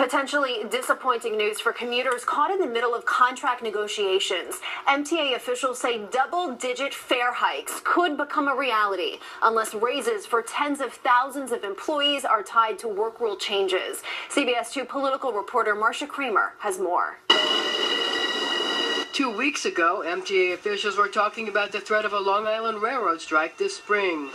Potentially disappointing news for commuters caught in the middle of contract negotiations. MTA officials say double-digit fare hikes could become a reality unless raises for tens of thousands of employees are tied to work rule changes. CBS 2 political reporter Marcia Kramer has more. 2 weeks ago, MTA officials were talking about the threat of a Long Island Railroad strike this spring.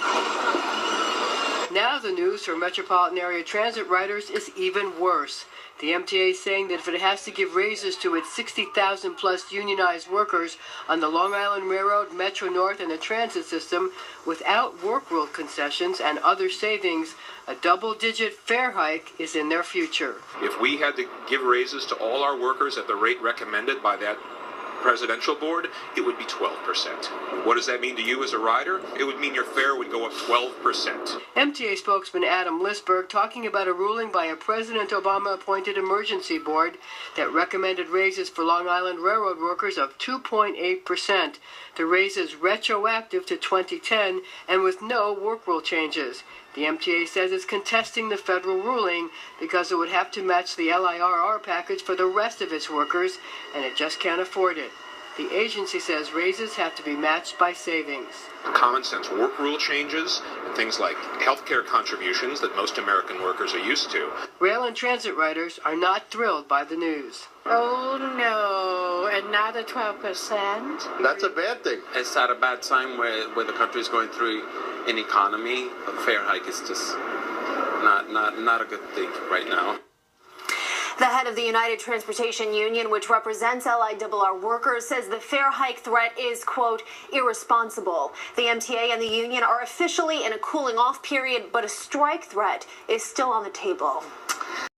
Now the news for metropolitan area transit riders is even worse. The MTA is saying that if it has to give raises to its 60,000 plus unionized workers on the Long Island Railroad, Metro North, and the transit system without work rule concessions and other savings, a double-digit fare hike is in their future. If we had to give raises to all our workers at the rate recommended by that presidential board, it would be 12%. What does that mean to you as a rider? It would mean your fare would go up 12%. MTA spokesman Adam Lisberg talking about a ruling by a President Obama-appointed emergency board that recommended raises for Long Island Railroad workers of 2.8%. The raise is retroactive to 2010 and with no work rule changes. The MTA says it's contesting the federal ruling because it would have to match the LIRR package for the rest of its workers, and it just can't afford it. The agency says raises have to be matched by savings. Common sense work rule changes and things like health care contributions that most American workers are used to. Rail and transit riders are not thrilled by the news. Oh no, another 12%? That's a bad thing. It's at a bad time where the country is going through an economy. A fare hike is just not a good thing right now. The head of the United Transportation Union, which represents LIRR workers, says the fare hike threat is, quote, irresponsible. The MTA and the union are officially in a cooling off period, but a strike threat is still on the table.